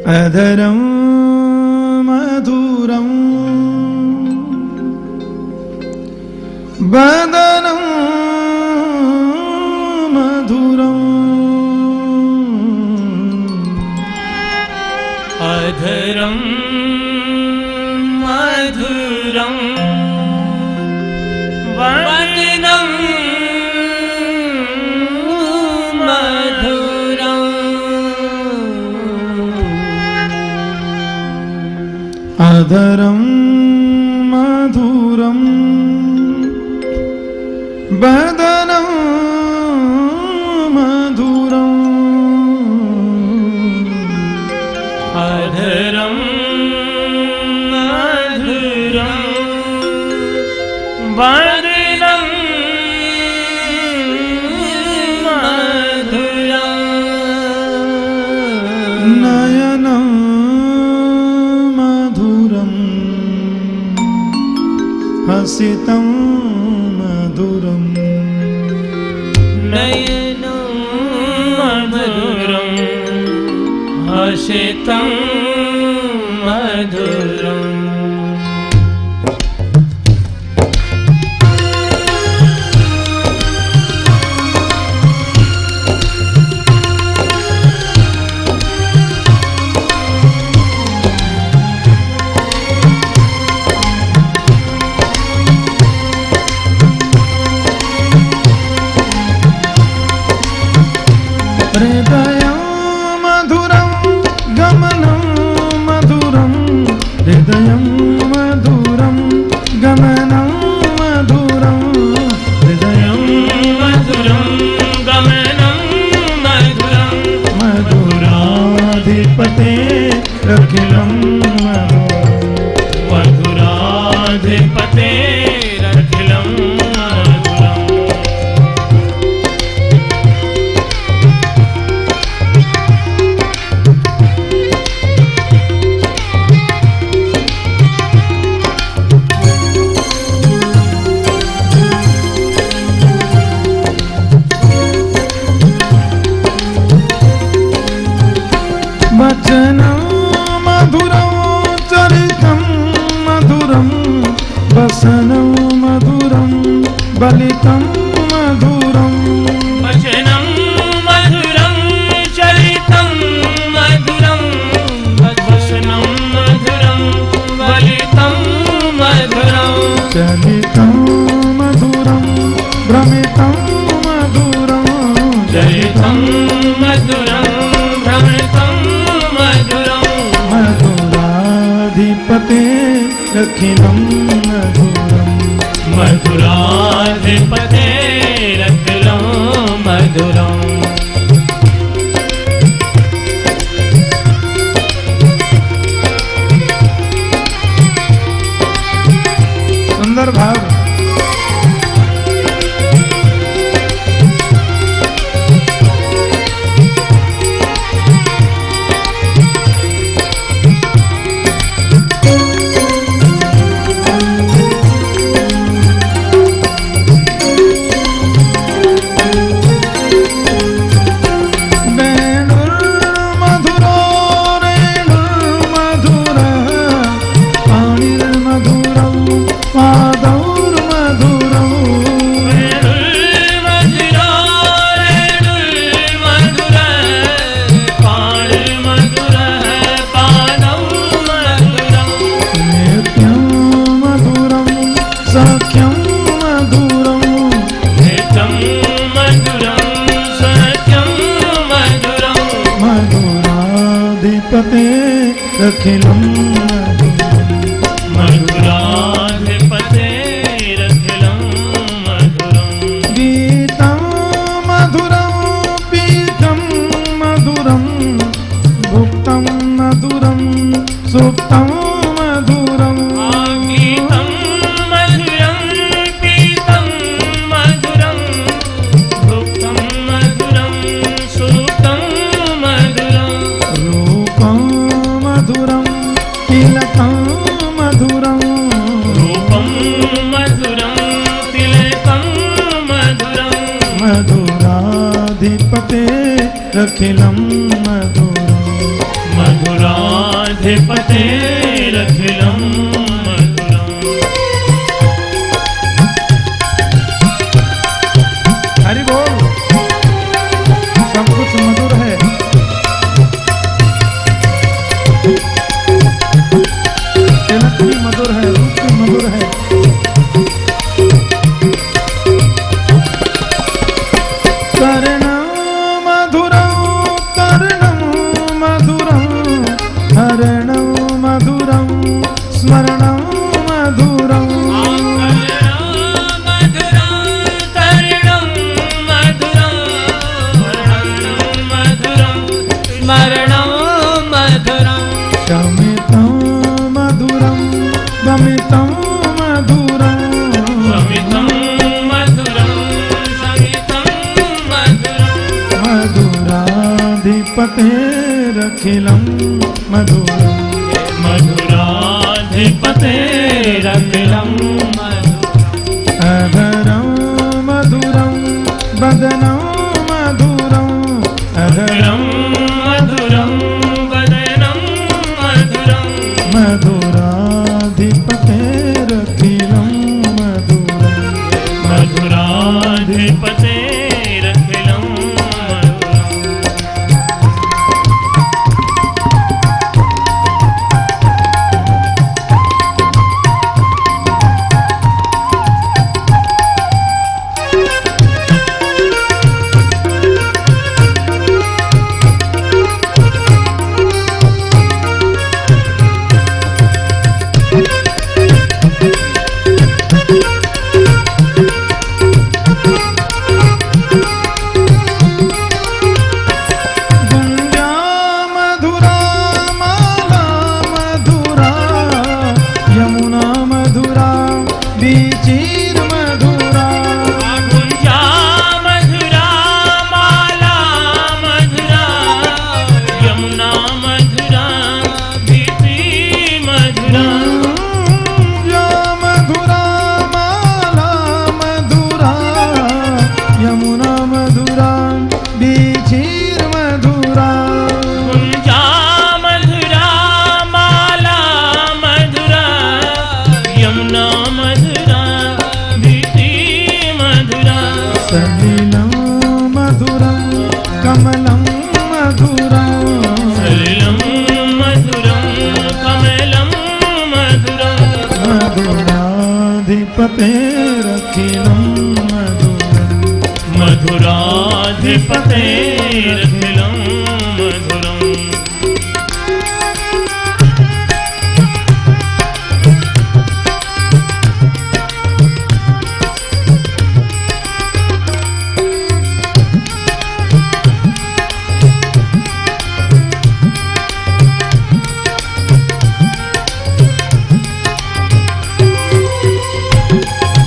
अधरं मधुरं वदनं मधुरं अधरं मधुरं वदनं मधुरं अधरं मधुरं वदनं मधुरं अधरं मधुरं वदनं मधुरं नयनं मधुरं हसितं मधुरं नयनं मधुरं हसितं मधुरम् हृदयं मधुरं गमनं मधुरं हृदयं मधुरं गमनं मधुरं हृदयं मधुरं गमनं मधुरं मधुराधिपते अखिलं मधुराधिपते अखिलं मधुरम् वचनं मधुरं चरितं मधुरं वसनं मधुरं बलितं मधुरं वचनं मधुरं चरितं मधुरं वसनं मधुरं बलितं मधुरं चलितं मधुरं भ्रमितं मधुरं चरितं मधुरं भ्रमितं मधुरं मधुराधिपते अखिलं मधुरं मधुराधिपते अखिलं मधुरम् सुंदर भाव सख्यं मधुरं नित्यं मधुरं सत्यं मधुरं मधुराधिपते अखिलं मधुराधिपते अखिलं मधुरं गीतं मधुरं पीतं मधुरं भुक्तं मधुरं सुप्तं मधुरं गीतं मधुरं पीतं मधुरं भुक्तं मधुरं सुप्तं मधुरं रूपं मधुरं तिलकं मधुरं रूपं मधुरं तिलकं मधुरं मधुराधिपते अखिलं मधुरं मधुराधिपतेरखिलं मधुरम्। हरि बोल। सब कुछ मधुर है। तिलक भी मधुर है, रूप भी मधुर है। कर्णं मधुरं कर्णं मधुरं हरणं मधुरं स्मरणं मधुरं। शमितं मधुरं गमितं मधुरं मधुराधिपतेरखिलं मधुरम्। मधुराधिपतेरखिलं मधुरम्। अधरं मधुरं बदनं मधुरं अधरं मधुरं वदनं मधुरम्। मधुराधिपतेरखिलं मधुरम्। मधुराधिपतेरखिलं मधुरम्। गुञ्जा मधुरा माला मधुरा यमुना मधुरा बीचीर मधुरा। गुञ्जा मधुरा माला मधुरा यमुना मधुरा बीची मधुरा। गुञ्जा मधुरा माला मधुरा यमुना मधुरा बीचीर मधुरा। गुञ्जा मधुरा माला मधुरा यमुना मधुरा बीची मधुरा। सलिलं मधुरं कमलं मधुरं सलिलं मधुरं कमलं मधुरम्। मधुराधिपतेरखिलं मधुरम्। मधुराधिपतेरखिलं मधुरम्।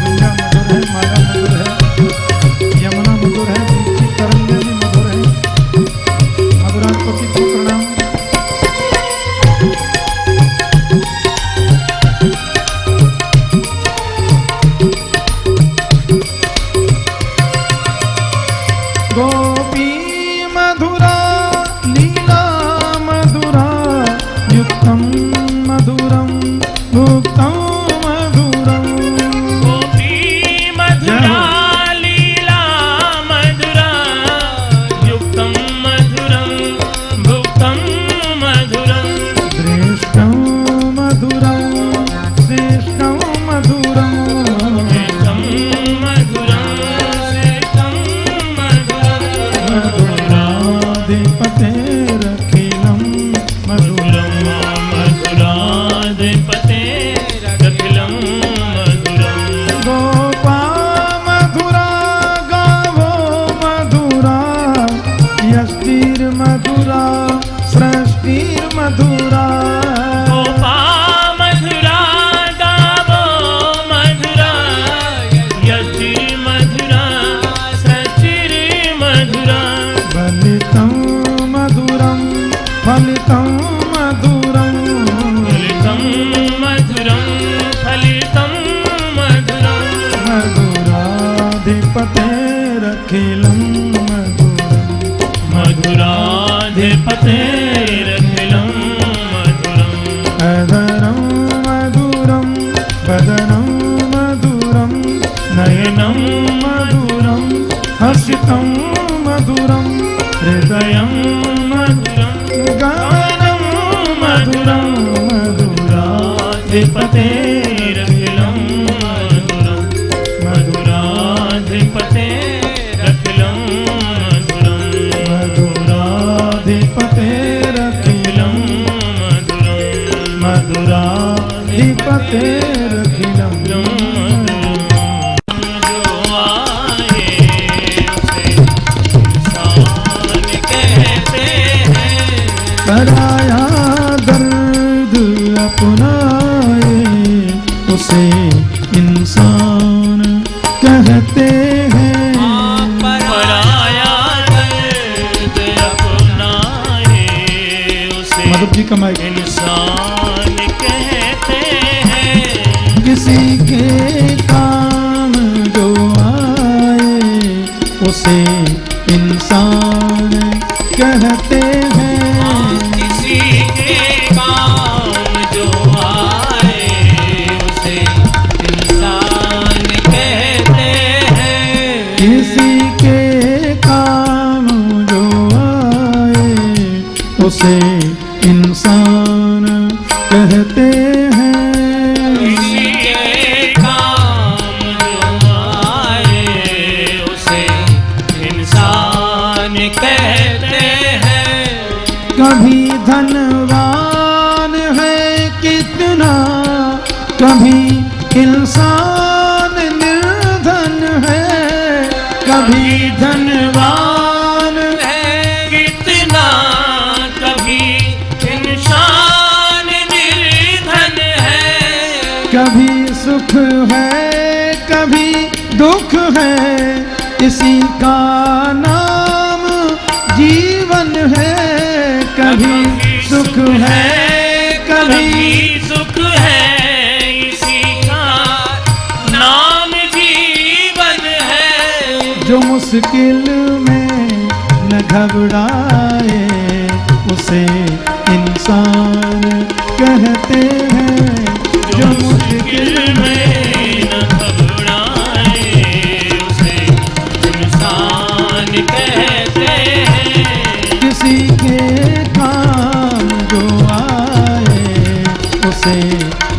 गुंजा मधुर है, माला मधुर है, यमुना मधुर है, बीची तरंगे भी मधुर है। मधुराधिपति को प्रणाम। गोपी मधुरा लीला मधुरा युक्तं मधुरं भुक्तं मधुरं। गोपी मधुरा लीला मधुरा युक्तं मधुरं भुक्तं मधुरम्। दृष्टं मधुरं श्रेष्ठं मधुरं श्रेष्ठं मधुरं श्रेष्ठं मधुरम्। मधुराधिपतेरखिलं मधुरम्। मधुराधिपतेरखिलं मधुरम्। गोपा मधुरा गावो मधुरा यष्टिर्मधुरा सृष्टिर्मधुरा। गोपा मधुरा गावो मधुरा यष्टिर्मधुरा सृष्टिर्मधुरा। फलितं मधुरं फलितं मधुरं फलितं मधुरं फलितं मधुरम्। मधुराधिपतेरखिलं मधुरम्। मधुराधिपतेरखिलं मधुराधिपतेरखिलं मधुरं मधुराधिपतेरखिलं मधुरं मधुराधिपतेरखिलं मधुरं मधुराधिपतेरखिलं पराया दर्द अपनाए उसे इंसान कहते हैं। पराया दर्द अपनाए उसे मधुर जी का माइक। इंसान कहते हैं। किसी के काम जो आए उसे इंसान कहते हैं। किसी के काम जो आए उसे इंसान कहते हैं। किसी के काम जो आए उसे इंसान कहते हैं। किसी के काम जो आए उसे इंसान कहते हैं। कभी धनवान है कितना, कभी इंसान निर्धन है। कभी धनवान है कितना, कभी इंसान निर्धन है। कभी सुख है कभी दुख है, इसी का नाम जीवन है। कभी सुख है कभी सुख है, इसी का नाम जीवन है। जो मुश्किल में न घबराए उसे इंसान कहते हैं। जो मुश्किल में न घबराए उसे इंसान कहते हैं। किसी के काम जो आए उसे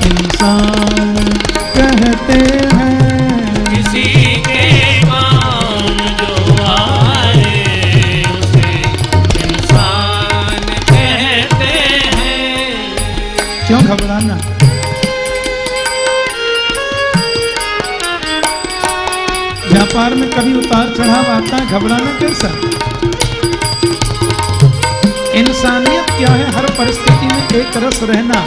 इंसान कहते हैं। किसी के काम जो आए उसे इंसान कहते हैं। क्यों घबराना? व्यापार में कभी उतार चढ़ाव आता है, घबराना कैसा? इंसानियत क्या है? हर परिस्थिति में एक रस रहना।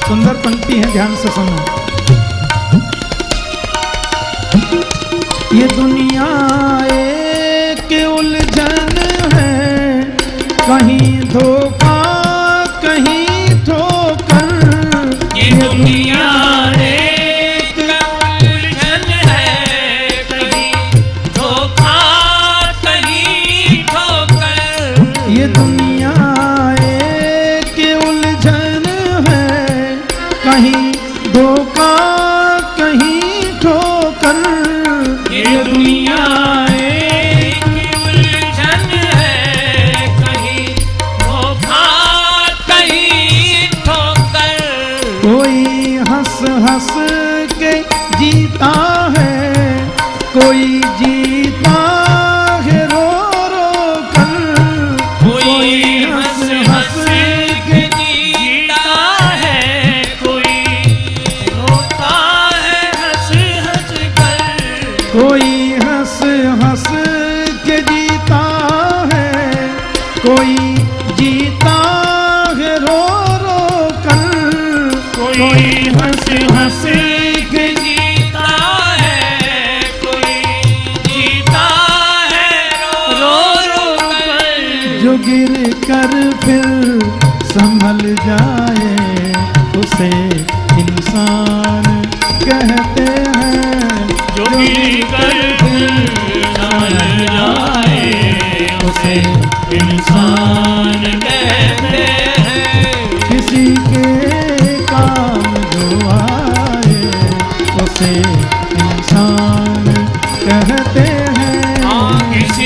सुंदर पंक्ति है, ध्यान से सुनो। ये दुनिया एक उलझन है, कहीं धोखा कहीं ठोकर। ये दुनिया एक उलझन है, कहीं धोखा कहीं ठोकर। ये दुनिया एक उलझन है, कहीं धोखा कहीं ठोकर। ये दुनिया एक उलझन है, कहीं धोखा कहीं ठोकर। कोई हंस हंस के जीता है, कोई जीता है रो रो कर। कोई हंस हंस के जीता है, कोई रोता है हंस हंस कर। कोई हंस हंस के जीता है, कोई जीता है रो रो कर। कोई हंस हंस के जीता है, कोई जीता है रो रो कर। जो गिर कर फिर संभल जाए उसे इंसान कहते हैं। जो गिर कर फिर संभल जाए उसे इंसान कहते हैं। किसी के काम जो आए उसे इंसान कहते हैं। किसी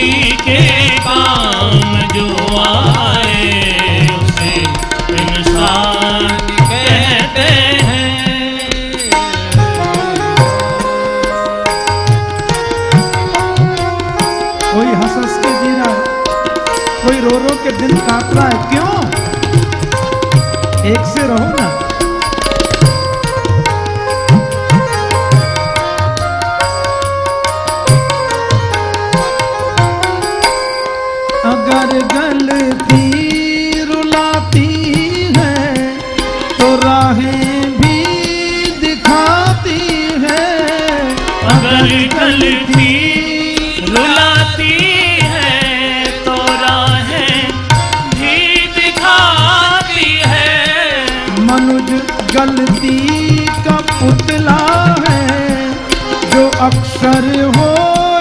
काट रहा है, क्यों? एक से रहो ना। अगर गलती रुलाती है तो राहें भी दिखाती है। अगर गलती रुलाती है तो राहें भी दिखाती है। मनुज गलती का पुतला है जो अक्सर हो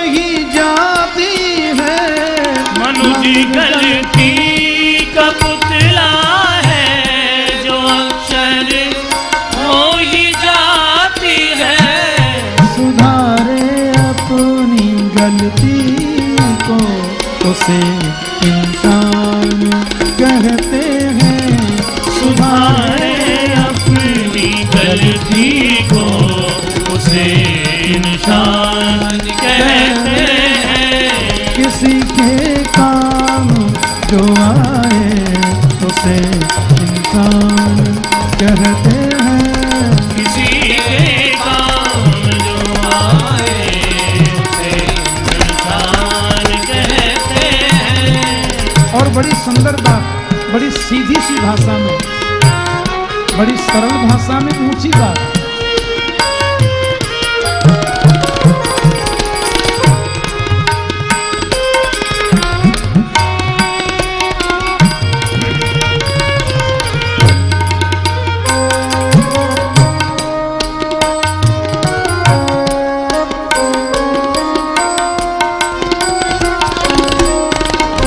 ही जाती है। मनुज गलती का पुतला है जो अक्सर हो ही जाती है। सुधारे अपनी गलती को उसे इंसान कहते हैं। सुधारे अपनी गलती को उसे इंसान कहते हैं। किसी के काम जो आए उसे इंसान कहते हैं। किसी के काम जो आए उसे इंसान कहते हैं। और बड़ी सुंदर बात, बड़ी सीधी सी भाषा में, बड़ी सरल भाषा में ऊंची बात।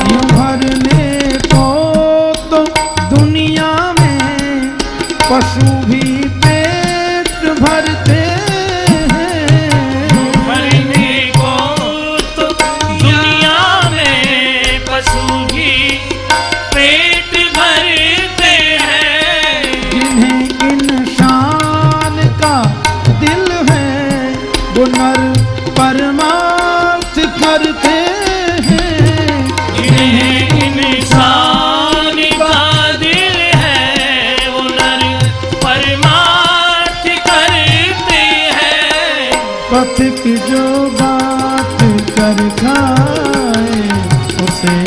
यूं भरने को तो दुनिया में पशु भी पेट भरते हैं। मरने को तो दुनिया में पशु भी पेट भरते हैं। जिन्हें इंसान का दिल है वो नर परमार्थ करते हैं। जिन्हें इंसान का दिल है वो नर परमार्थ करते हैं। पथिक जो बात कर खाए उसे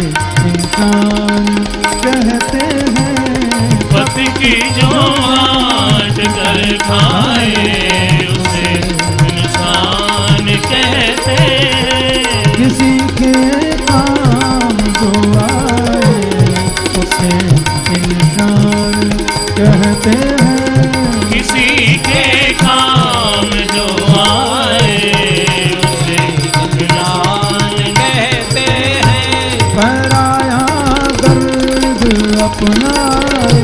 इंसान कहते हैं। पति की जो बात कर खाए उसे इंसान कहते हैं। किसी के काम जो आए उसे इंसान कहते हैं। किसी के काम जो आए उसे इंसान कहते हैं। पराया दर्द अपनाए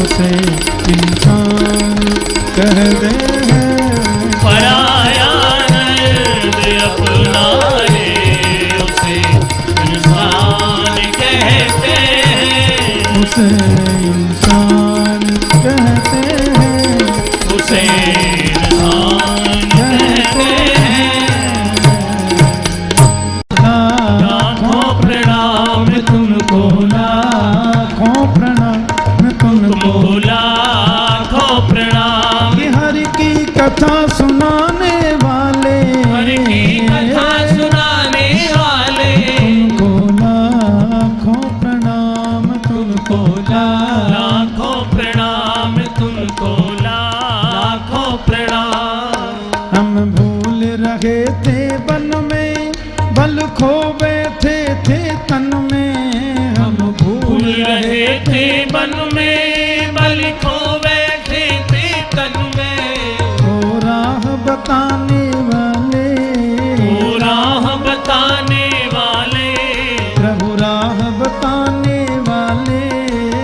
उसे इंसान कहते हैं। पराया दर्द अपनाए उसे इंसान कहते हैं। उसे इंसान कहते हैं। उसे इंसान कहते हैं। लाखों प्रणाम तुमको, लाखों प्रणाम तुमको। लाखों प्रणाम। कि हरि की कथा सुनाने वाले, हरि की कथा सुनाने वाले तुमको लाखों प्रणाम तुमको। लाखों प्रणाम तुमको, लाखों प्रणाम। हम भूल रहे थे बन में, बल खो बैठे थे तन में। हम भूल रहे थे बन में, बल खो बैठे थे तन में। ओ राह बताने वाले, ओ राह बताने वाले, प्रभु राह बताने वाले।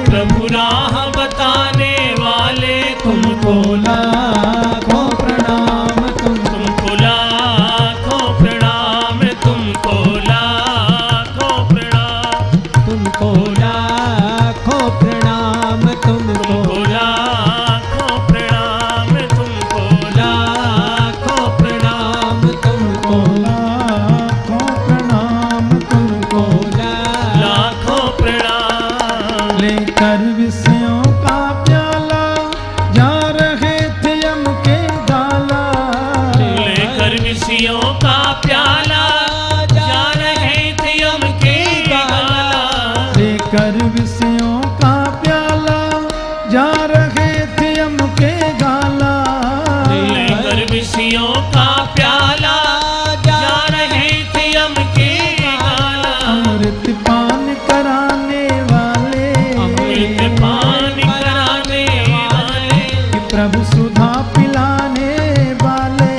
प्रभु राह बताने वाले तुमको लाखों प्रणाम तुमको लाखों प्रणाम तुमको लाखों प्रणाम तुमको लाखों प्रणाम तुमको। तुमको लाखों प्रणाम तुमको लाखों विषयों का प्याला जा रहे थे यम के गाला। लेकर विषयों का प्याला जा रहे थे यम के गाला। लेकर विषयों का प्याला जा रहे थे यम के गाला। अमृत पान कराने वाले, अमृत पान कराने वाले, कि प्रभु सुधा पिलाने वाले,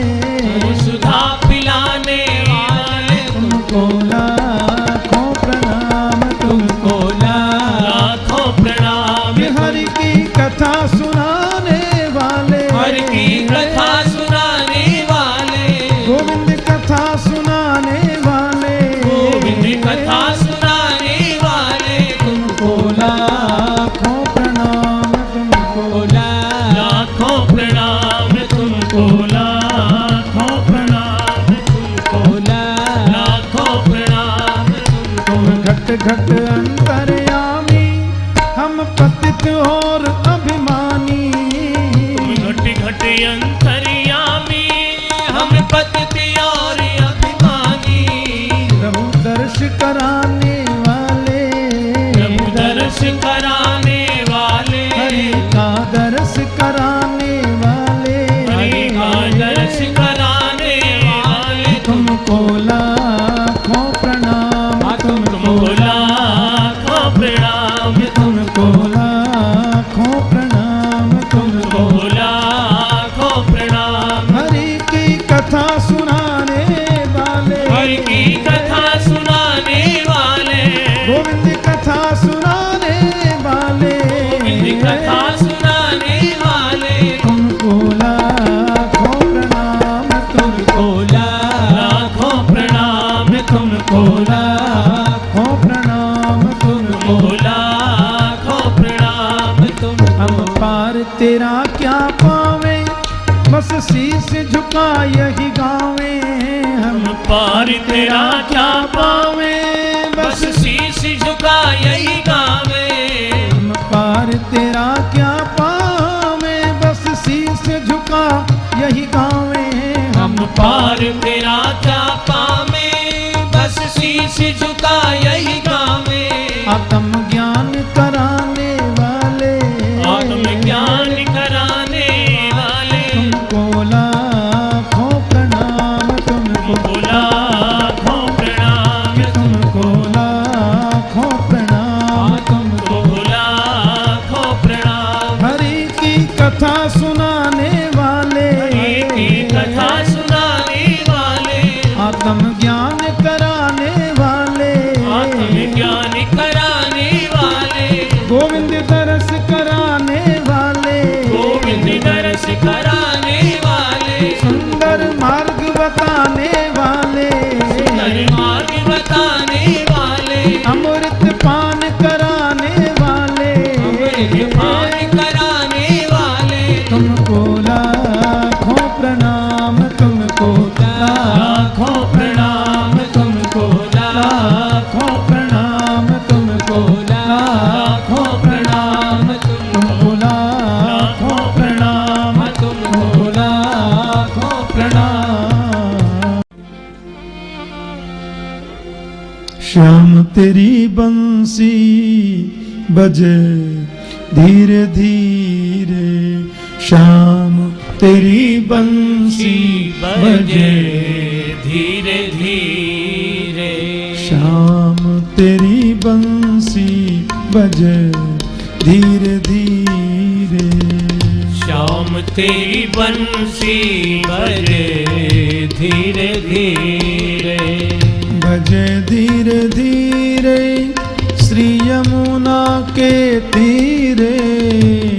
सुधा पिलाने वाले, तुमको लाखों प्रणाम, तुमको लाखों प्रणाम। हरि की कथा सुनाने वाले, हरि की कथा सुनाने वाले, गोविंद कथा सुनाने वाले, गोविंद कथा सुनाने वाले, तुमको लाखों प्रणाम, तुमको लाखों प्रणाम तुमको, लाखों प्रणाम तुमको, लाखों प्रणाम तुमको। तुम घट घट अंतर्यामी, हम पतित और अभिमानी। घट घट अंतर्यामी, हम पतित और अभिमानी। प्रभु दर्श कराने वाले, प्रभु दर्श कराने वाले, हरि का दर्श कराने वाले, हरि का दर्श कराने वाले, तुमको लाखों प्रणाम, तुमको लाखों प्रणाम, तुमको लाखों प्रणाम, तुमको तुमको लाखों प्रणाम। हरि की कथा सुनाने वाले, हरि की कथा सुनाने वाले, गोविंद कथा सुनाने वाले, गोविंद कथा सुनाने वाले, तुमको लाखों प्रणाम, तुमको लाखों प्रणाम तुमको, लाखों प्रणाम, तुमको लाखों प्रणाम तुमको। हम पार तेरा क्या पावे, बस शीश झुका यही गावे। हम पार तेरा क्या पावे, बस शीश झुका यही गावे। हम पार तेरा क्या पावे, बस शीश झुका यही गावे। हम पार तेरा क्या पावे, बस शीश झुका यही गावे। आत्म ज्ञान कराने वाले, आत्म ज्ञान कराने वाले, तुमको लाखों प्रणाम, तुमको लाखों प्रणाम, तुमको लाखों प्रणाम, तुमको लाखों प्रणाम। हरि की कथा सुनाने वाले, की कथा सुनाने वाले, आत्म ज्ञान कराने वाले, आत्म ज्ञान कराने वाले, गोविंद दर्श कराने वाले, गोविंद दर्श कराने वाले, सुंदर मार्ग बताने वाले, सुंदर मार्ग बताने वाले, अमृत पान कराने वाले, अमृत पान कराने वाले, तुमको लाखों प्रणाम, तुमको लाखों प्रणाम तुमको, लाखों प्रणाम, तुमको लाखों प्रणाम तुमको, तुमको लाखों प्रणाम, तुमको लाखों प्रणाम। श्याम तेरी बंसी बजे धीरे धीरे, श्याम तेरी बंसी बजे धीरे धीरे, श्याम तेरी बंसी बजे धीरे धीरे। श्याम तेरी बंसी बजे धीरे धीरे, बजे धीरे धीरे श्री यमुना के तीरे,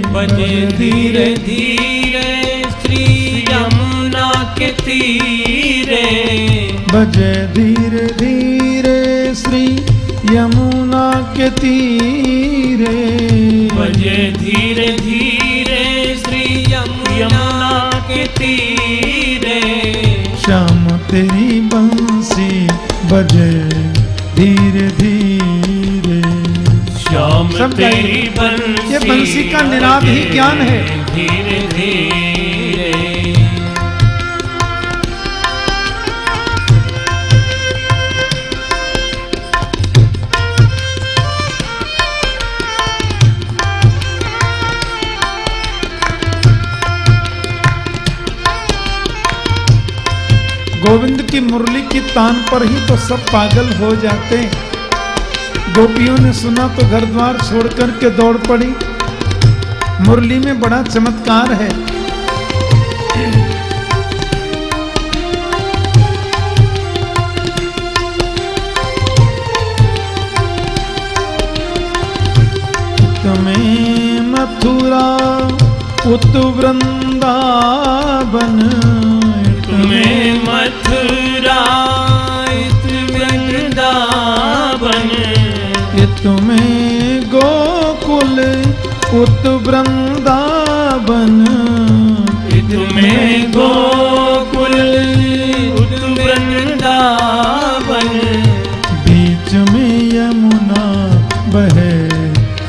बजे धीरे धीरे श्री यमुना के तीरे, बजे धीरे धीरे श्री यमुना के तीरे, बजे धीरे धीरे श्री यमुना के तीरे। श्याम तेरी बंसी बजे धीरे धीरे। श्याम सब तेरी गाइए। ये बंसी का निनाद ही ज्ञान है। धीरे धीरे गोविंद की मुरली की तान पर ही तो सब पागल हो जाते। गोपियों ने सुना तो घर द्वार छोड़ कर के दौड़ पड़ी। मुरली में बड़ा चमत्कार है। तुम्हें मथुरा उत वृंदावन, तुम्हें मथुरा उत वृंदावन, तुम्हें गोकुल उत वृंदावन, तुम्हें गोकुल उत वृंदावन, बीच में यमुना बहे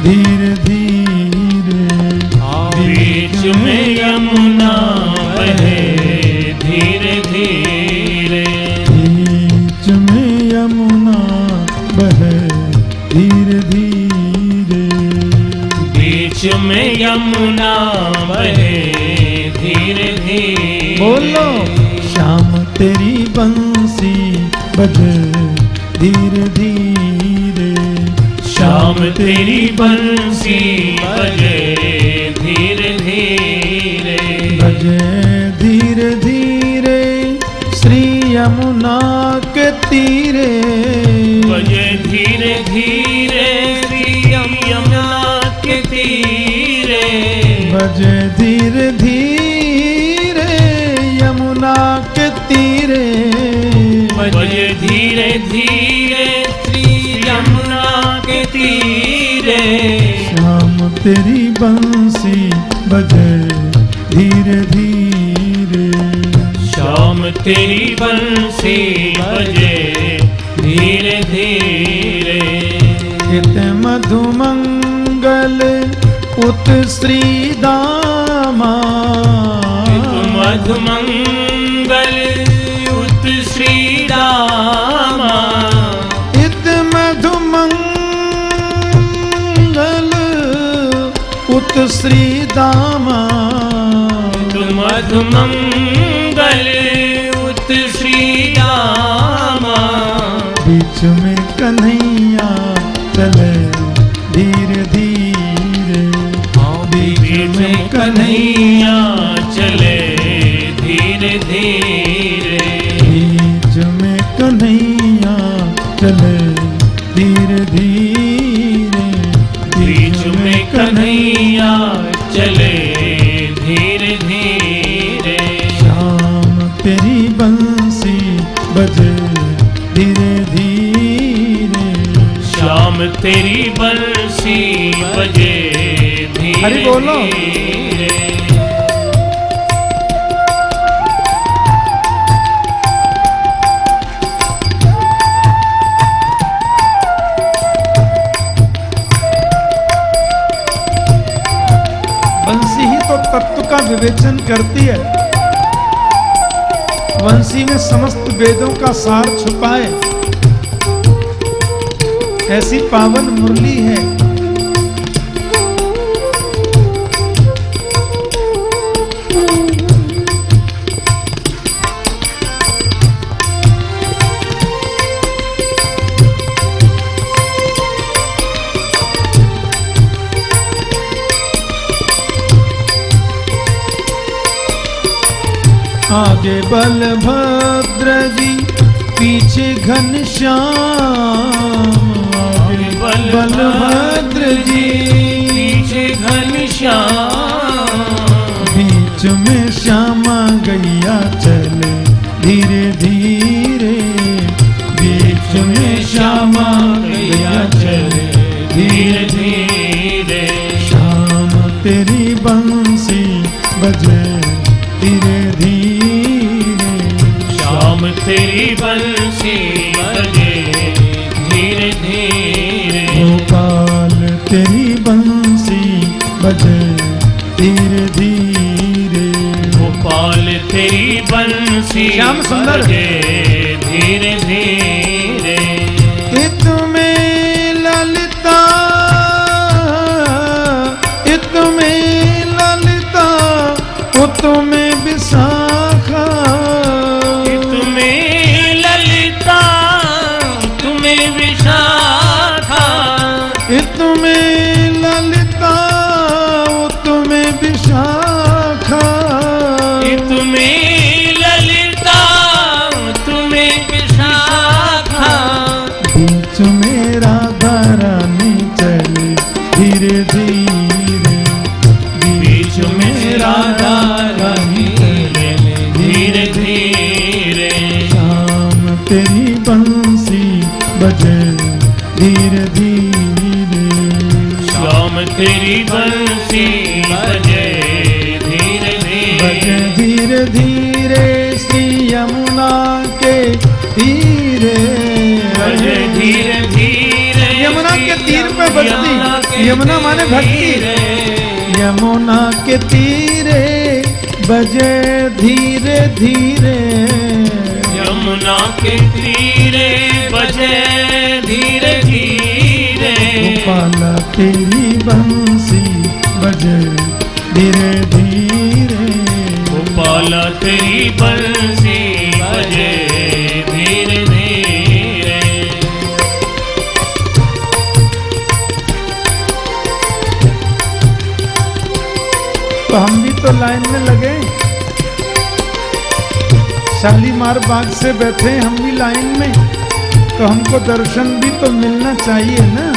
धीरे धीरे, बीच में यमुना बहे धीरे धीरे, बीच में यमुना बहे धीरे धीरे, बीच में यमुना बहे धीरे धीरे। बोलो शाम तेरी बंसी बजे धीरे धीरे, शाम तेरी बंसी बजे धीरे धीरे, बजे धीरे धीरे श्री यमुना के तीरे, बजे धीरे धीरे श्री यमुना के तीरे, बजे धीरे धीरे यमुना के तीरे, बजे धीरे धीरे श्री यमुना के तीरे। शाम तेरी बंसी बजे धीरे धीरे, शाम तेरी बंसी बजे धीरे धीरे, इत मधुमंगल उत श्री दामा, मधुमंगल उत श्री दामा, इत मधुमंगल उत श्री दामा, मधुमंगल उत श्री दामा, बीच में कन्हैया चले धीरे धीरे, बीच में कन्हैया चले धीरे धीरे, बीच में कन्हैया चले धीरे धीरे, बीच में कन्हैया चले धीरे धीरे। शाम तेरी बंसी बजे धीरे धीरे, शाम तेरी बंसी बजे धीरे हरि बोलो। धीरे। बंसी ही तो तत्व का विवेचन करती है। वंशी में समस्त वेदों का सार छुपा है। ऐसी पावन मुरली है। आगे बलभद्र जी पीछे घनश्याम, आगे बलभद्र जी पीछे घनश्याम, बीच में श्यामा गैया चले धीरे धीरे, बीच में श्यामा गैया चले धीरे धीरे। शाम तेरी बंसी बजे धीरे धीरे, शाम तेरी बंसी बजे धीरे धीरे, गोपाल तेरी बंसी बजे धीरे धीरे, गोपाल तेरी बंसी श्याम सुंदर। बजे धीरे धीरे। इत में ललिता, इत में ललिता, उत में विशाखा, इत में तेरी बंसी बजे धीरे धीरे। श्याम तेरी बंसी बजे धीरे बजे धीरे। धीरे धीरे श्री यमुना के तीरे। बजे धीरे धीरे। यमुना के तीर पे बजती, यमुना माने भक्ति। यमुना के तीरे बजे धीरे धीरे। यमुना के तीरे बजे धीरे धीरे। गोपाला तेरी बंसी बजे धीरे धीरे। गोपाला तेरी बंसी बजे धीरे धीरे। तो हम भी तो लाइन में लगे, शालीमार बाग से बैठे हम भी लाइन में, तो हमको दर्शन भी तो मिलना चाहिए ना।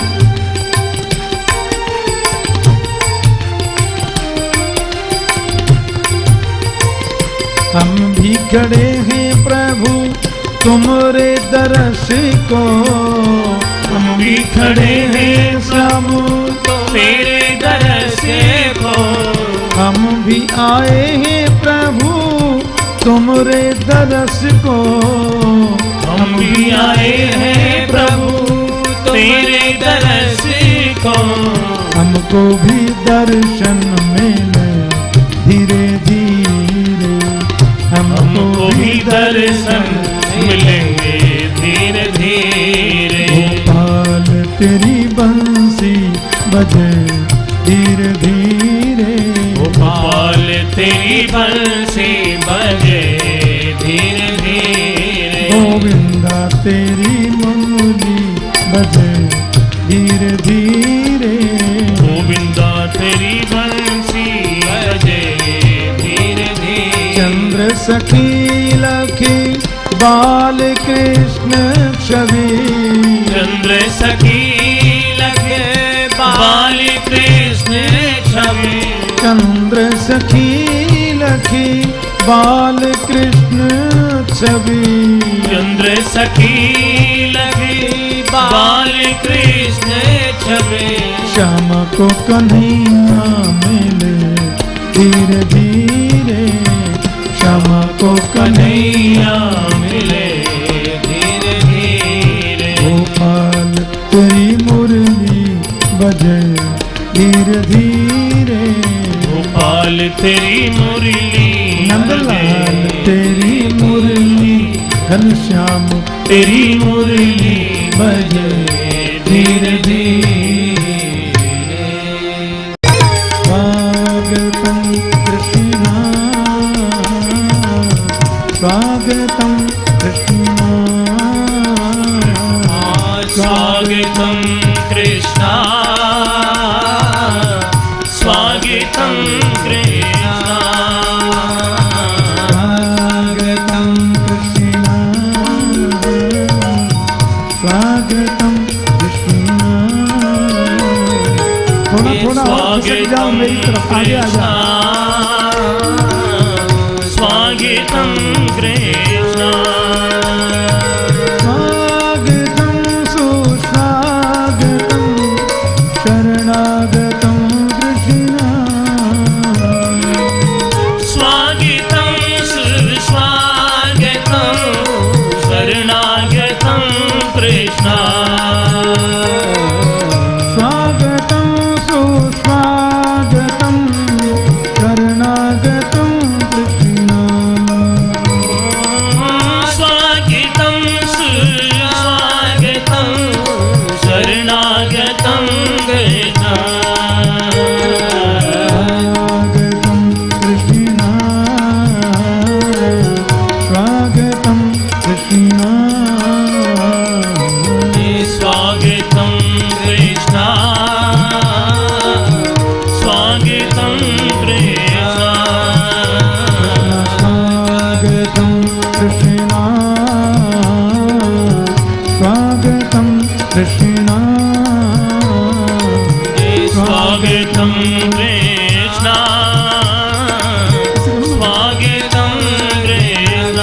हम भी खड़े हैं प्रभु तुम्हारे दर्श को। हम भी खड़े हैं श्याम तेरे दर्श को। हम भी आए हैं प्रभु तुम्हारे दर्श को। हम भी आए हैं प्रभु तेरे दर्श को। हमको भी दर्शन मिले धीरे धीरे। हमको भी दर्शन मिलेंगे धीरे धीरे। गोपाल तेरी बंसी बजे धीरे धीरे। गोपाल तेरी बंसी बजे धीरे धीरे। गोविंदा तेरी मुरली बजे धीरे धीरे। गोविंदा तेरी बंसी बजे धीरे धीरे। चंद्र सखी लखी बाल कृष्ण छवि। चंद्र सखी लगे बाल कृष्ण छवि। चंद्र सखी लखी बाल कृष्ण छवि। चंद्र सखी लगे बाल कृष्ण छवि। श्याम को कन्हैया मिले धीरे धीरे। श्याम को कन्हैया मिले धीरे धीरे। गोपाल तेरी मुरली बजे धीरे धीरे। गोपाल तेरी मुरली नंदलाल तेरी मुरली घनश्याम तेरी मुरली बजे धीरे धीरे। स्वागतम कृष्णा स्वागतम कृष्णा। स्वागतम कृष्णा स्वागतम कृष्णा। स्वागतम कृष्णा स्वागतम कृष्णा। थोड़ा थोड़ा और खिसक जाओ मेरी तरफ, आगे आ जाओ। स्वागतम कृष्णा। स्वागतम सुस्वागतम शरणागतम कृष्णा। स्वागतम सुस्वागतम शरणागतम कृष्णा। स्वागतम सुस्वागतम शरणागतम कृष्णा। स्वागतम सुस्वागतम शरणागतम कृष्णा। स्वागतम कृष्णा स्वागतम कृष्णा। स्वागतम कृष्णा। स्वागतम कृष्णा। स्वागतम कृष्णा। स्वागतम कृष्णा। स्वागतम कृष्णा।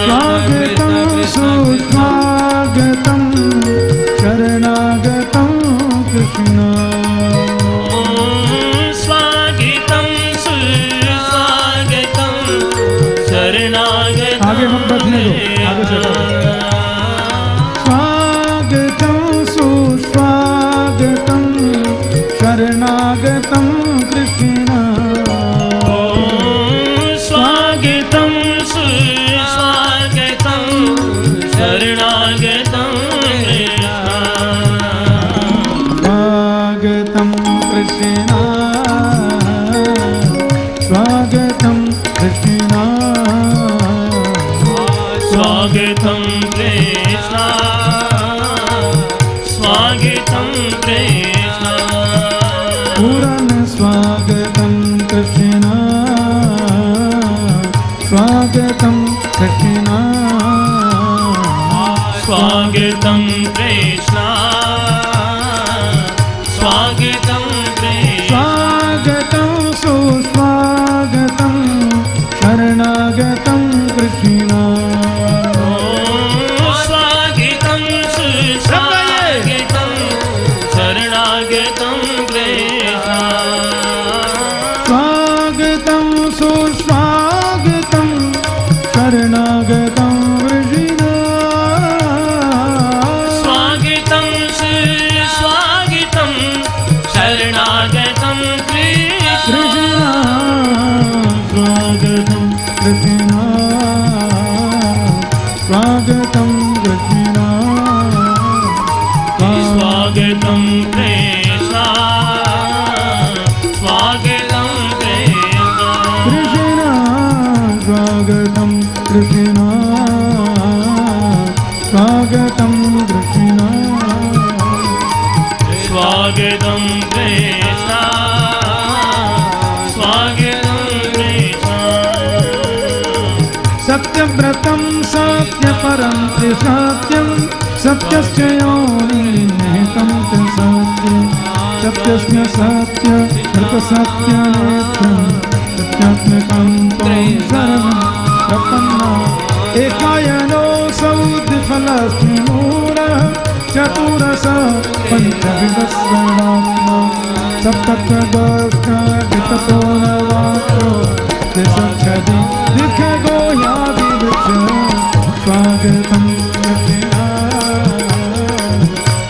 स्वागतम सुस्वागतम स्वागतं शरणागतं कृष्ण स्वागतं सुस्वागतं शरणागतं आगे मत बैठने दो, आगे से स्वागतं सुस्वागतं शरणागतं कृष्ण स्वागतं सुस्वागतं शरणागतं स्वागतं कृष्ण स्वागतं कृष्ण स्वागतं कृष्ण स्वागतं कृष्ण पूर्ण स्वागतं कृष्ण स्वागतं कृष्ण स्वागतं कृष्ण स्वागतं कृष्ण स्वागतं सुस्वागतं शरणागतं कृष्ण स्वागतं सुस्वागतं शरणागतं कृष्ण स्वागतं सुस्वागतं शरणागतं कृष्ण स्वागतं सुस्वागतं शरणागतं कृष्ण स्वागतं कृष्ण स्वागतं कृष्ण स्वागतं कृष्ण स्वागतं कृष्ण स्वागतं कृष्ण स्वागतं कृष्ण स्वागतं कृष्ण स्वागतं कृष्ण सत्यव्रतं सत्यपरं त्रिसत्यं सत्यस्य योनिनिहितं त्रिसत्यं सत्यस्य सत्य कृतसत्यनेत्रं सत्यात्मकं त्वं शरणं प्रपन्ना एकायनोऽसौ द्विफलस्त्रिमूलः चतुरस पञ्चविवस्वणात्मा सप्तत्वगोष्ठविततो न वाक्यो त्रिसक्षति दिखगो याविवृक्ष स्वागतं कृष्ण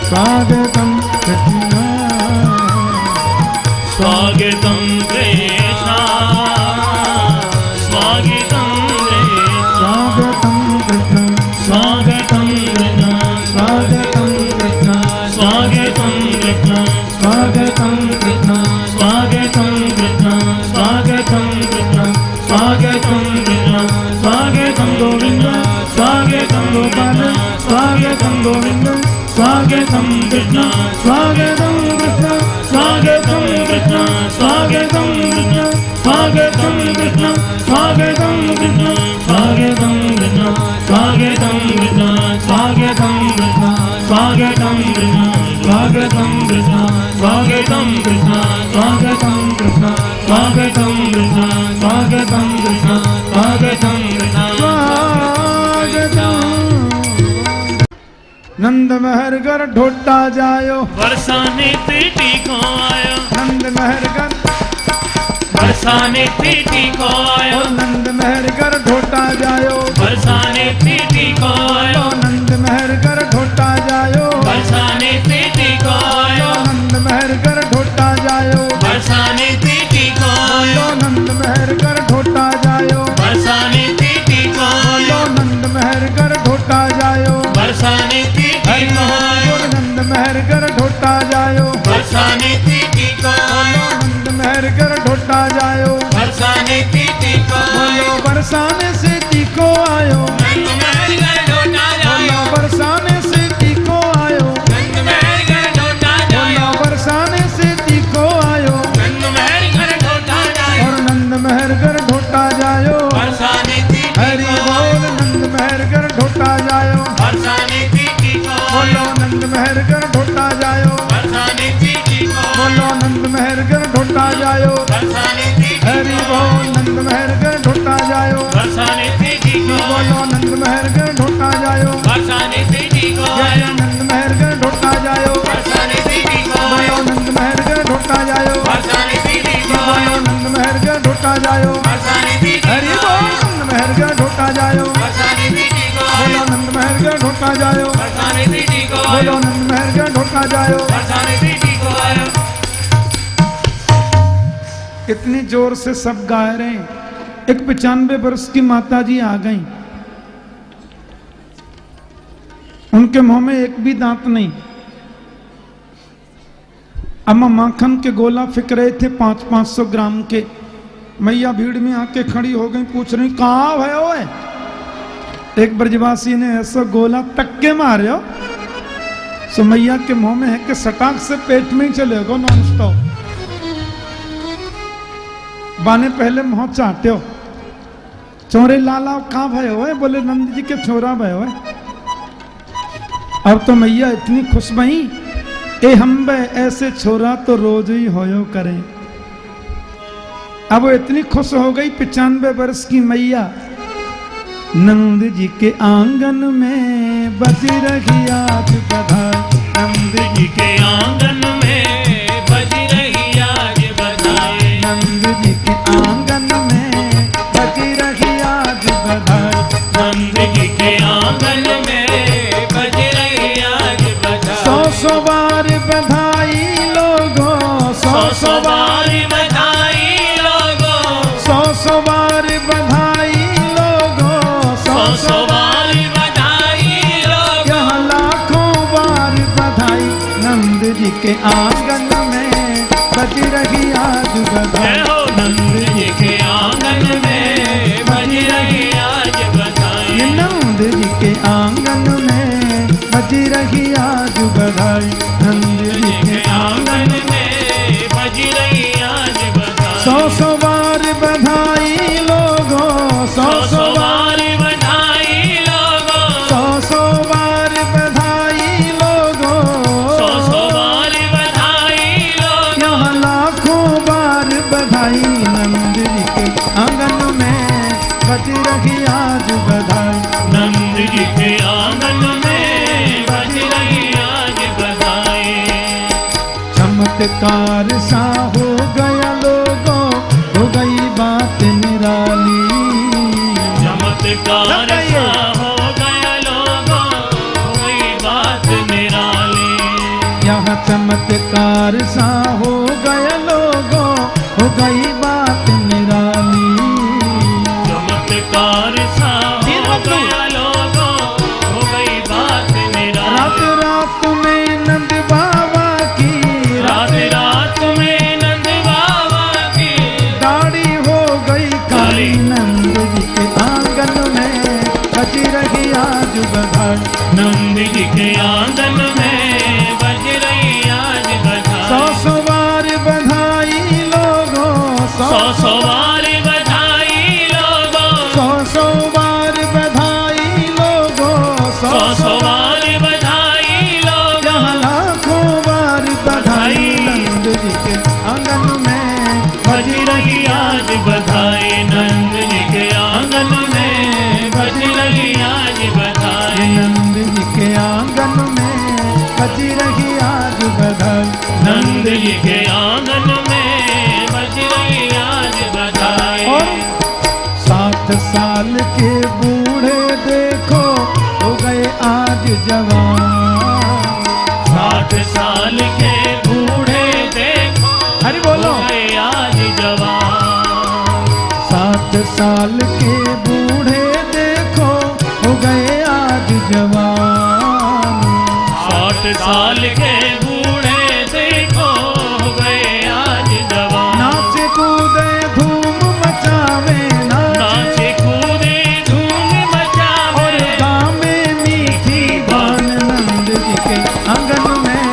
स्वागतं कृष्ण स्वागतं कृष्ण स्वागतं कृष्ण स्वागतं कृष्ण स्वागतं कृष्ण स्वागतं कृष्ण स्वागतं कृष्ण स्वागतं कृष्ण स्वागतं कृष्ण स्वागतं कृष्ण स्वागतं गोविन्द स्वागतं गोपाल स्वागतं गोविन्द स्वागतं कृष्ण स्वागतं कृष्ण स्वागतं कृष्ण स्वागतं कृष्ण स्वागतं कृष्ण स्वागतं कृष्ण स्वागतं कृष्ण स्वागतं कृष्ण स्वागतं कृष्ण स्वागतं कृष्ण स्वागतं कृष्ण स्वागतं कृष्ण स्वागतं कृष्ण स्वागतं कृष्ण स्वागतं कृष्ण स्वागतं कृष्ण स्वागतं नंद महर कर ढोटा जायो बरसाने पीटी को आयो नंद महर कर बरसाने पीटी को आयो नंद महर कर ढोटा जायो बरसाने पीटी को आयो नंद महर कर ढोटा जायो बरसाने पीटी को आयो नंद महर कर ढोटा जायो बरसाने पीटी को आयो नंद महर कर ढोटा जायो बरसाने पीटी को आयो नंद महर कर ढोटा जायो बरसाने पीटी को आयो नंद महर कर ढोटा जायो बरसाने पीटी को आयो नंद महर कर ढोटा जायो बरसाने पीटी को आयो बरसाने से टीको आयो नंद महल कर ढोटा जायो बरसाने से टीको आयो नंद महल कर ढोटा जायो बरसाने से टीको आयो नंद महल कर ढोटा जायो और नंद महर कर ढोटा जायो बरसाने पीटी हरि को बोल नंद महर कर ढोटा जायो बरसाने पीटी को बोलो नंद महर कर ढोटा जायो बरसाने पीटी को बोलो नंद महर कर ढोटा जायो बरसाने पीटी हरि बोल नंद महर के ढोटा जायो बरसाने से जी को बोलो नंद महर के ढोटा जायो बरसाने से जी को जय नंद महर के ढोटा जायो बरसाने से जी को बोलो नंद महर के ढोटा जायो बरसाने से जी को बोलो नंद महर के ढोटा जायो बरसाने से जी हरि को बोल नंद महर के ढोटा जायो बरसाने से जी को बोलो नंद महर के ढोटा जायो बरसाने से जी को बोलो नंद महर के ढोटा जायो बरसाने से जी को इतनी जोर से सब गा रहे हैं। एक 95 वर्ष की माता जी आ गई, उनके मुंह में एक भी दांत नहीं। अम्मा माखन के गोला फिक रहे थे 500-500 ग्राम के। मैया भीड़ में आके खड़ी हो गई, पूछ रही कहाँ है ओए? एक ब्रजवासी ने ऐसा गोला तक के मारे हो। सो मैया के मुंह में है कि सटाक से पेट में ही चलेगा नॉन स्टॉप। बाने पहले मुंह चाटे हो, चोरे लाला कहाँ भय हो? बोले नंद जी के छोरा भय हो। अब तो मैया इतनी खुश भई, ए हम बे ऐसे छोरा तो रोज ही होयो करें। अब वो इतनी खुश हो गई 95 वर्ष की मैया। नंद जी के आंगन में बज रही आज बधाई, नंद जी के आंगन में बज रही आज बधाई, नंद जी के आंगन में बज रही आज बधाई, नंद जी के आंगन में बज रही आज बधाई। 100 बार बधाई लोगों, 100 बार बधाई लोगों, 100 बार बधाई लोगों, 100 बार बधाई लोगों, यहाँ लाखों बार बधाई। नंद जी के आंगन में बज रही आज बधाई, हो नंद जी के आंगन में बज रही आज बधाई, नंद जी के आंगन में बज रही आज बधाई, नंद जी के आंगन में बज रही आज बधाई। 100 बार बधाई लोगों, 100 बार बधाई लोगों, 100 बार बधाई लोगों, 100 बार बधाई लोगों, यहाँ लाखों बार बधाई। नंद जी के आंगन में बज रही आज बधाई, नंद जी के आंगन में बज रही आज बधाई। चमत्कार सा हो गया लोगों, हो गई बात निराली। चमत्कार सा हो गया लोगों, हो गई बात निराली। यहाँ चमत्कार सा हो गया लोगों, हो गई बात निराली। चमत्कार सा हो गया लोगों, हो गई बात निराली। रात रात में नंद बाबा की, रात रात में नंद बाबा की दाढ़ी हो गई काली। नंद जी के आंगन में बज रही आज बधाई, नंद जी के आंगन में बज रही आज बधाई। 100 बार बधाई लोगों, 100 बार बधाई लोगों, 100 बार बधाई लोगों, 100 बार बधाई लोगों, यहाँ लाखों बार बधाई। नंद जी के आंगन में बज रही आज बधाई, नंद जी के आंगन में बज रही आज बधाई। नंद जी के आंगन में बज रही आज बधाई, नंद जी के आंगन में बज रही आज बधाई। और 7 साल के बूढ़े देखो हो गए आज जवान। 60 साल के बूढ़े देखो हरि बोलो, हो गए आज जवान। 7 साल के बूढ़े देखो हो गए आज जवान। 60 साल के बूढ़े देखो हो गए आज जवान। नाच कूदे धूम मचावे, नाचे कूदे धूम और मचावे, गावे मीठी बान। नंद जी के आंगन में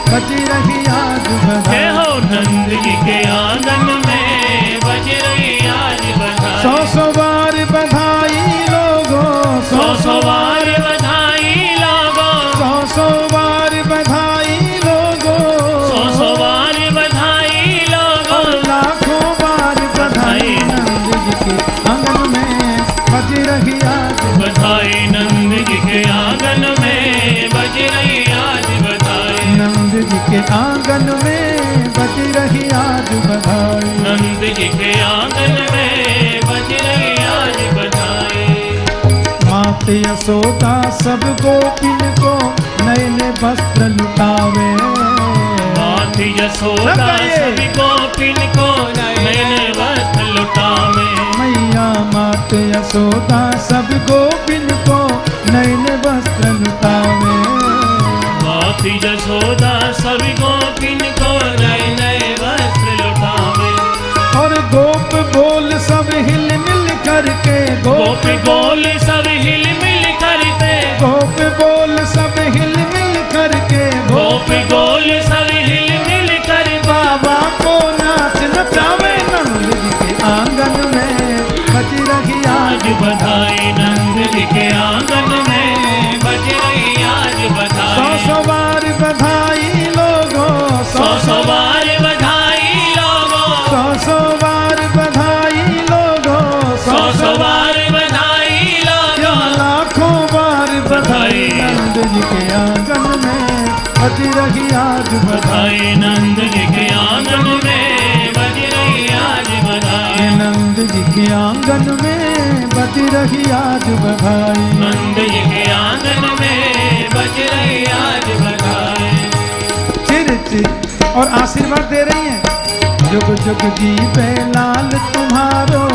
बज रही आज जय बधाई, हो नंद जी के आंगन में बज रही आज बधाई। 100 बार बधाई लोगों, 100 बार बधाई लोगों, 100 बार बधाई लोगों, के आंगन में बज रही आज बधाई। नंद जी के आंगन में बज रही आज बधाई। नंद जी के आंगन में बज रही आज बधाई। मात यशोदा सब गोपिन को नए नए वस्त्र लुटावे। मात यशोदा सभी गोपिन को नए नए वस्त्र लुटावे। मैया मात यशोदा सब गोपिन को नए नए वस्त्र लुटावे। मात यशोदा सभी गोपिन को नए नए वस्त्र लुटावे। और गोप बोल सब हिल मिल करके गोप बोल सब हिल मिल करके। गोप बोल सब हिल मिल करके गोप बोल सब हिल मिल कर बाबा को नाच नचावे। नंद जी के आंगन में बज रही आज आज बधाई। नंद जी के आंगन में बज रही आज बधाई। 100 बार बधाई लोगों। 100 बार बधाई लोगों। 100 बार बधाई लोगों। 100 बार बधाई लोगों। लाखों बार बधाई। नंद जी के आंगन में बज रही आज बधाई। बधाई। नंद जी के आंगन में बज रही आज बधाई। नंद जी के आंगन में बज रही आज बधाई। नंद जी के आंगन में बज रही आज बधाई। चिर चिर और आशीर्वाद दे रही हैं। जुग जुग जीवे लाल तुम्हारो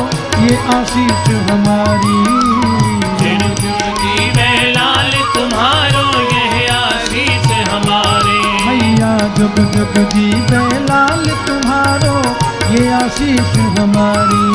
ये आशीष हमारी। जुग जुग जीवे लाल तुम्हारो यह आशीष हमारे। मैया जुग जुग जीवे लाल तुम्हारो ये आशीष हमारी।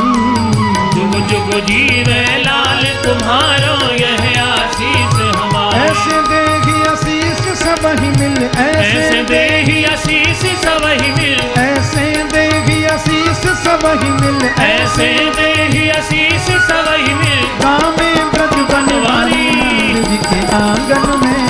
जुग जुग जीवे लाल तुम्हारो यह आशीष हमारे। ऐसे देगी आशीष सब ही मिल। ऐसे देही आशीष सब ही मिल। ऐसे देगी आशीष सब ही मिल। ऐसे देही आशीष सब ही मिल। गावे ब्रज बनवारी। नंद जी के आंगन में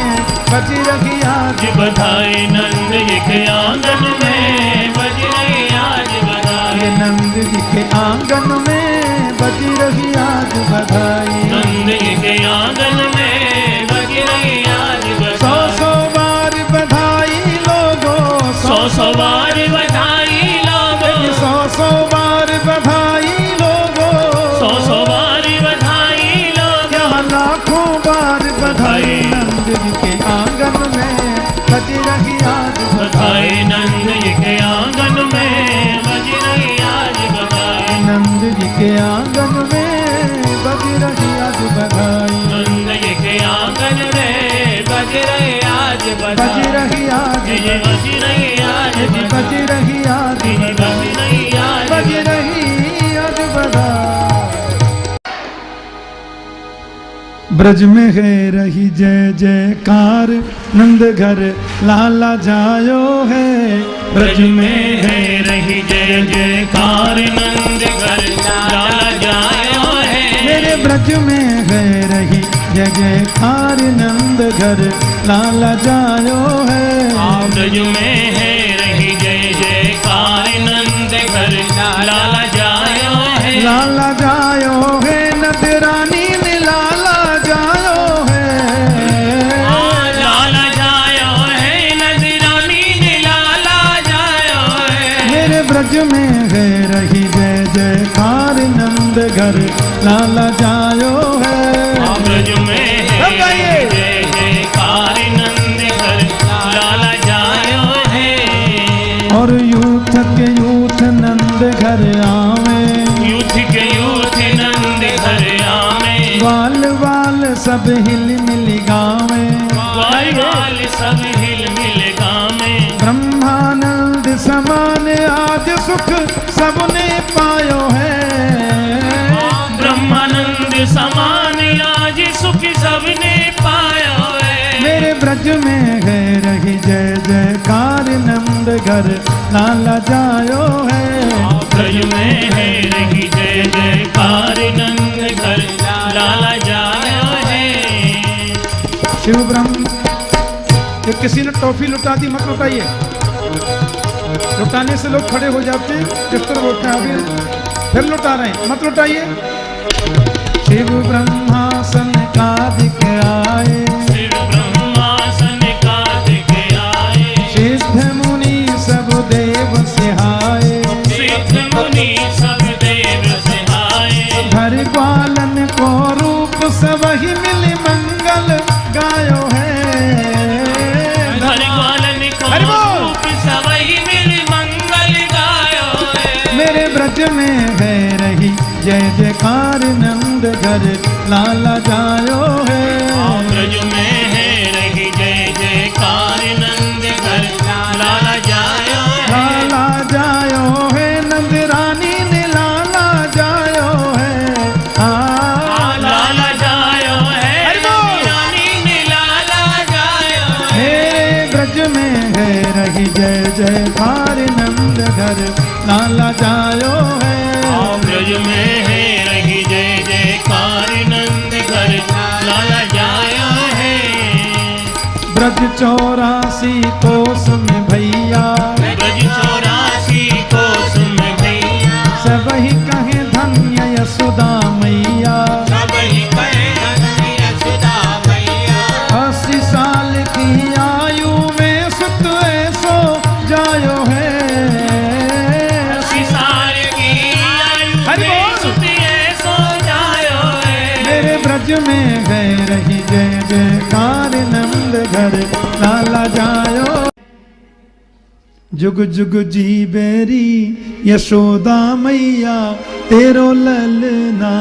बज रही आज बधाई। नंद जी के आंगन में बज रही आज बधाई। नंद जी के आंगन में बज रही आज बधाई। नंद जी के आंगन में बज रही आज बधाई। 100 बार बधाई लोगों। 100 बार बधाई लोगों। 100 बार बधाई लोगों। 100 बार बधाई लोगों। यहाँ लाखों बार बधाई। नंद जी के आंगन में बज रही आज बधाई। नंद जी के आंगन में बज रही आज बधाई। नंद जी के आंगन में बज रही आज बधाई। नंद जी के आंगन में बज रही आज बज बधाई। रही आज जय बज रही आज बज बधाई। रही आज जय बज रही आज बज रही आज बधाई। ब्रज में है रही जय जयकार। नंद घर लाला जायो है। ब्रज में है रही जय जयकार। नंद घर लाला जायो है। मेरे ब्रज में है रही जय जयकार। नंद घर लाला जायो है। ब्रज में है रही जय जयकार। नंद घर लाला जायो है। लाला जायो है। नंद रानी ने लाला जायो है। लाला जायो है। नंद रानी ने लाला जायो है। मेरे ब्रज में है रही जय जयकार। नंद घर लाला जायो है। ब्रज में है जय जयकार। नंद घर लाला जायो है। और यूथ के यूथ नंद घर आवे। यूथ के यूथ नंद घर आवे। वाल वाल सब हिल मिल गावे। वाल वाल सब हिल मिल गावे। ब्रह्मानंद समान आज सुख सबने पायो है। ब्रह्मानंद समान आज सुख सबने पाया है। मेरे ब्रज में है रही जय जयकार। नंद घर लाला जायो है। ब्रज में है रही जय जयकार। नंद घर लाला जायो है। शिव ब्रह्म कि किसी ने टॉफी लुटा दी मत लुटाइए। लुटाने से लोग खड़े हो जाते हैं, किस तरह बोलते हैं अभी फिर लुटा रहे हैं, मत लुटाइए। शिव ब्रह्मासन का दिख आए। सब ही मिली मंगल गायो है। धन ग्वालन को हरि बोल। रूप सब ही मिल मंगल गायो है। मेरे ब्रज में है रही जय जयकार नंद घर लाला जायो है। ब्रज में है रही जय जयकार नंद घर लाला जायो है। लाला जायो है नंद रानी ने लाला जायो है। लाला जायो है हरि बोल। रानी ने लाला जायो है। मेरे ब्रज में है रही जय जयकार नंद घर लाला जायो है। ब्रज में है रही जय जयकार नंद घर लाला जायो है। ब्रज 84 कोस में भैया ब्रज 84 कोस में भैया। सब ही कहे धन्य यशोदा मैया। सब ही कहे धन्य यशोदा मैया। 80 साल की आयु में सुत ऐसो जायो है। 80 साल की आयु हरि में बोल। सुत ऐसो जायो है। मेरे ब्रज में है रही जय जयकार नंद घर लाला जायो। जुग जुग जी बेरी यशोदा मैया तेरो ललना।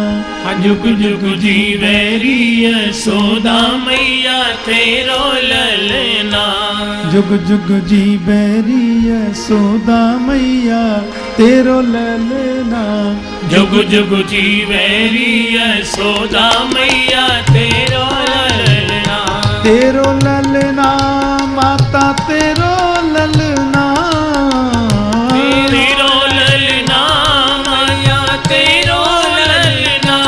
जुग जुग जीवेरी यशोदा मैया तेरो ललना। जुग जुग जी बेरी यशोदा मैया तेरो ललना। जुग जुग जीवेरी यशोदा मैया तेरो ललना। तेरो ललना माता तेरो ललना। तेरो ललना मैया तेरो ललना।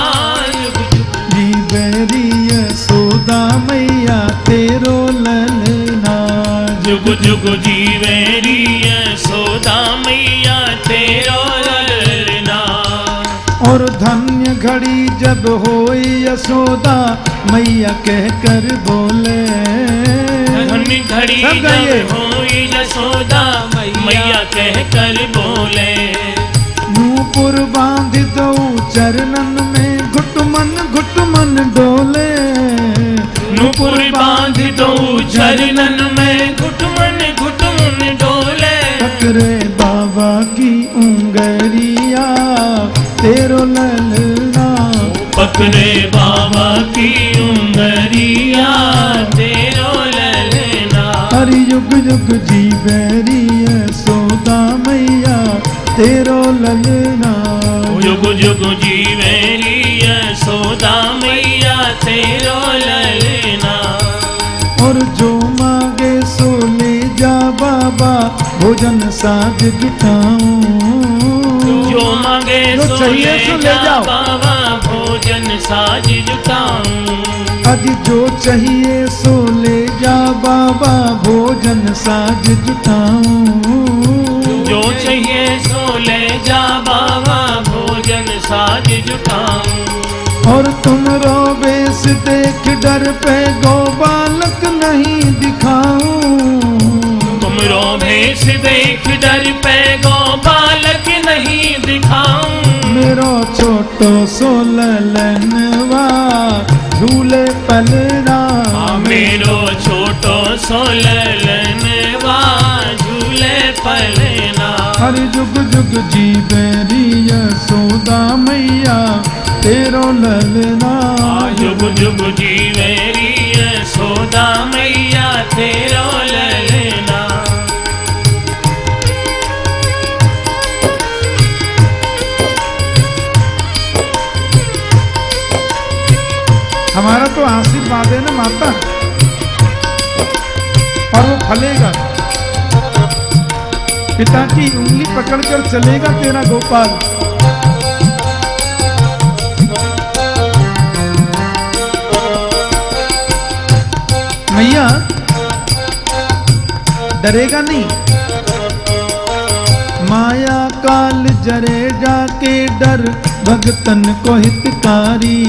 जी बेरी यशोदा मैया तेरो ललना। जुग जुग जीवेरी यशोदा मैया तेरो ललना। और धन्य घड़ी जब होई यशोदा मैया कह कर बोले। धन्य घड़ी सब गाइए। जब होई यशोदा मैया कह कर बोले। नूपुर बांध दो चरणन में घुटमन डोले। नूपुर बांध दो चरणन में घुटमन डोले। पकड़े बाबा की उंगरिया तेरो ललना। पकड़े बाबा की उंगरिया तेरो ललना। हरि युग युग जी बेरी यशोदा मैया तेरो ललना। जुग जुग जीवेरी यशोदा मैया तेरो ललना। और जो मांगे सो ले जा बाबा भोजन साज जुटाऊं। जो मांगे जो सो चाहिए ले सो ले जा जाओ। बाबा भोजन साज जुटाऊं। आज जो चाहिए सो ले जा बाबा भोजन साज जुटाऊं। जो चाहिए सो ले जा बाबा भोजन साज जुटाऊं। और तुम रो बेस देख डर पे गो बालक नहीं दिखाऊं। तुमरो भेष देख डर पे गो बालक नहीं दिखाऊं। मेरो छोटो सो ललनवा झूले पलना। मेरो छोटो सो ललनवा झूले पलना। हरि जुग जुग जी बेरी यशोदा मैया तेरो ललना। जुग जुग जीवेरी यशोदा मैया तेरो ललना। हमारा तो आशीर्वाद है ना माता, और वो फलेगा। पिता की उंगली पकड़कर चलेगा तेरा गोपाल। मैया डरेगा नहीं। माया काल जरे जाके डर भगतन को हितकारी।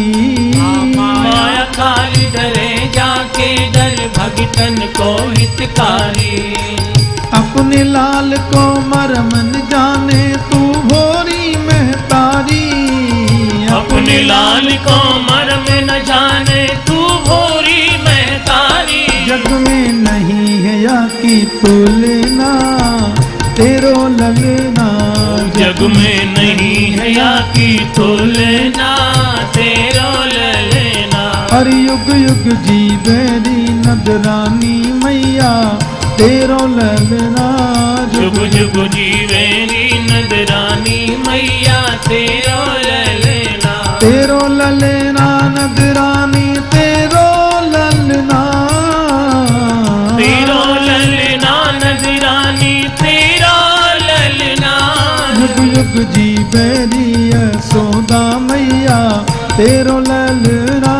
माया काली डरे जाके डर भगतन को हितकारी। अपने लाल को मरम न जाने तू भोरी महतारी। अपने लाल को मर्म न जाने जग में नहीं है या की तुलना तेरो ललना जग में नहीं है या की तुलना तेरो ललना हर युग युग जीवेरी नदरानी मैया तेरो ललना जुग जुग जीवेरी नदरानी मैया तेरो ललना तेरो ललना नदरानी तेरो ललना तेरो ललना नदरानी तेरो ललना युग युग जीवेरी यशोदा मैया तेरो ललना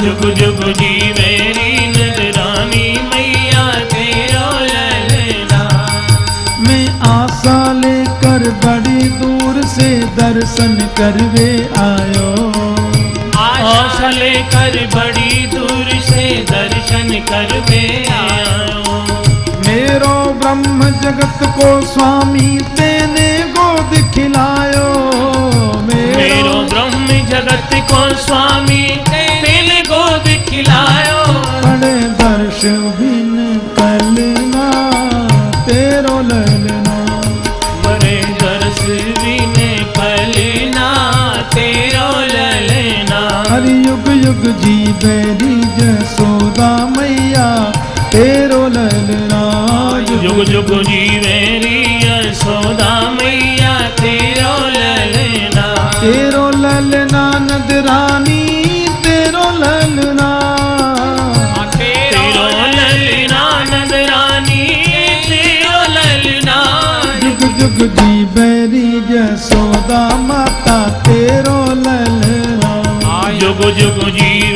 जुग जुग जीवेरी नदरानी मैया तेरो ललना मैं आशा लेकर बड़ी दूर से दर्शन करवे आयो आशा लेकर बड़ी दूर से दर्शन करवे आयो मेरो ब्रह्म जगत को स्वामी तेने गोद खिलायो मेरो ब्रह्म जगत को स्वामी तेने गोद खिलायो बड़े दर्श बिन कलना तेरो ललना बड़े दर्श बिन कलना तेरो ललना हर युग युग जीवेरी यशोदा मैया तेरो ललना जुग जुग जीवेरी यशोदा मैया तेरो ललना तेरो ललना नदरानी तेरो ललना तेरो ललना नदरानी तेरो ललना जुग जुग जीवेरी यशोदा माता तेरो ललना जुग जुग जीवेरी